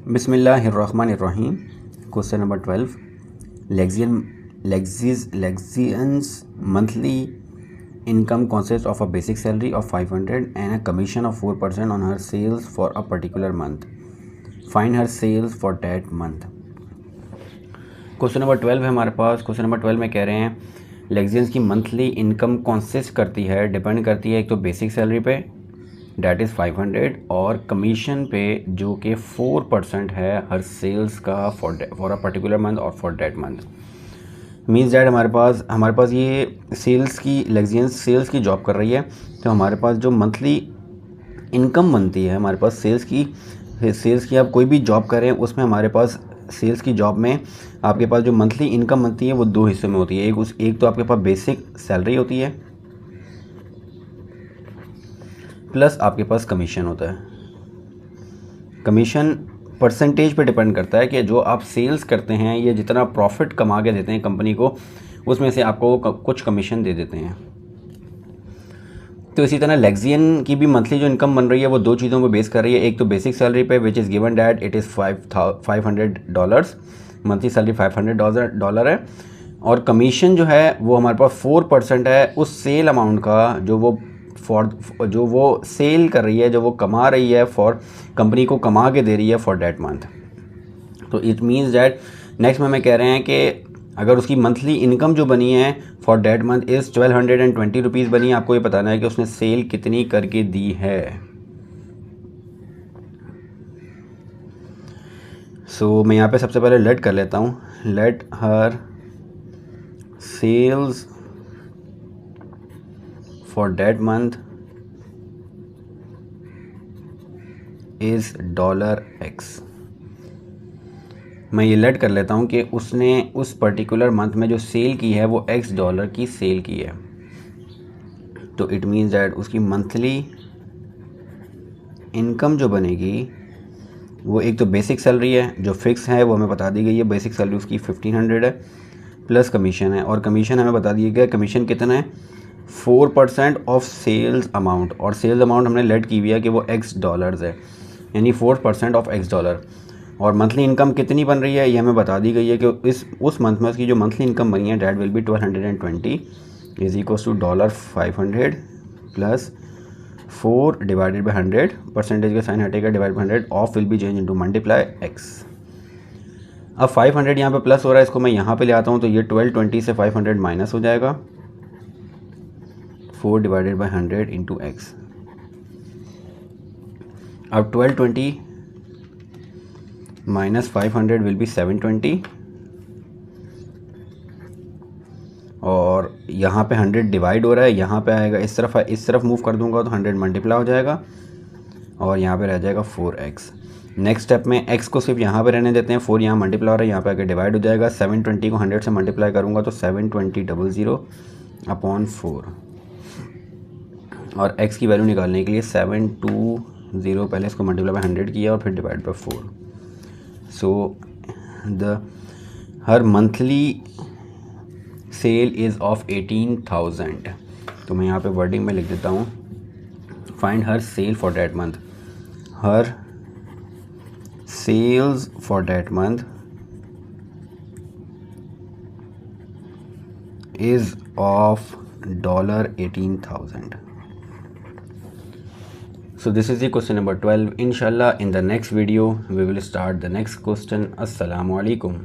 बिस्मिल्लाहिर्रहमानिर्रहीम। Question number 12। Lexian's monthly income consists of a basic salary of 500 and a commission of 4% on her sales for a particular month. Find her sales for that month. Question number 12 है हमारे पास। Question number 12 में कह रहे हैं लेक्सियंस की monthly income consist करती है, depend करती है एक तो बेसिक सैलरी पे डैट इज़ 500 और कमीशन पे जो कि 4% है हर सेल्स का फॉर अ पर्टिकुलर मंथ और for that month. Means that हमारे पास ये सेल्स की लेक्सियंस सेल्स की जॉब कर रही है, तो हमारे पास जो मंथली इनकम बनती है हमारे पास सेल्स की आप कोई भी जॉब करें उसमें हमारे पास सेल्स की जॉब में आपके पास जो मंथली इनकम बनती है वो दो हिस्सों में होती है। एक तो आपके पास बेसिक सैलरी होती है प्लस आपके पास कमीशन होता है। कमीशन परसेंटेज पे डिपेंड करता है कि जो आप सेल्स करते हैं ये जितना प्रॉफिट कमा के देते हैं कंपनी को उसमें से आपको कुछ कमीशन दे देते हैं। तो इसी तरह लेक्सियन की भी मंथली जो इनकम बन रही है वो दो चीज़ों पे बेस कर रही है। एक तो बेसिक सैलरी पे which is given that it is $500, monthly salary $500 है, और कमीशन जो है वो हमारे पास 4% है उस सेल अमाउंट का जो वो सेल कर रही है, जो वो कमा रही है फॉर कंपनी को कमा के दे रही है फॉर डैट मंथ। तो इट मीन्स डैट नेक्स्ट में हमें कह रहे हैं कि अगर उसकी मंथली इनकम जो बनी है for that month is 1220 rupees बनी है, आपको ये बताना है कि उसने सेल कितनी करके दी है। सो मैं यहाँ पे सबसे पहले लेट कर लेता हूँ, let her sales for that month is $X। मैं ये लेट कर लेता हूँ कि उसने उस पर्टिकुलर मंथ में जो सेल की है वो $X की सेल की है। तो इट मीन्स दैट उसकी मंथली इनकम जो बनेगी वो एक तो बेसिक सैलरी है जो फिक्स है, वो हमें बता दी गई है। बेसिक सैलरी उसकी 1500 है प्लस कमीशन है, और कमीशन हमें बता दिया गया कमीशन कितना है 4% ऑफ सेल्स अमाउंट, और सेल्स अमाउंट हमने लेट की हुई है कि वो $X है, यानी 4% ऑफ $X। और मंथली इनकम कितनी बन रही है ये हमें बता दी गई है कि उस मंथ में उसकी जो मंथली इनकम बनी है that will be 1220 is equals to $500 plus 4 divided by 100, percentage का साइन हटेगा, divide by 100, of will be change into multiply x। अब 500 यहाँ पे प्लस हो रहा है, इसको मैं यहाँ पे ले आता हूँ तो ये 1220 से 500 माइनस हो जाएगा, 4 डिवाइडेड बाई 100 इंटू एक्स। अब 1220 माइनस 500 विल बी 720, और यहाँ पे 100 डिवाइड हो रहा है, यहाँ पे आएगा इस तरफ मूव कर दूंगा तो 100 मल्टीप्लाई हो जाएगा और यहाँ पे रह जाएगा 4x। नेक्स्ट स्टेप में x को सिर्फ यहाँ पे रहने देते हैं, 4 यहाँ मल्टीप्लाई हो रहा है, यहाँ पे आके डिवाइड हो जाएगा। 720 को 100 से मल्टीप्लाई करूँगा तो 720 अपॉन 4, और x की वैल्यू निकालने के लिए 720 पहले इसको मल्टीप्लाई बाई 100 किया और फिर divide by 4। So her monthly cell is of 18,000। तो मैं यहाँ पे वर्डिंग में लिख देता हूँ, find her sale for that month. Her sales for that month is of $18,000। So this is the question number 12. Inshallah in the next video we will start the next question. Assalamu alaikum.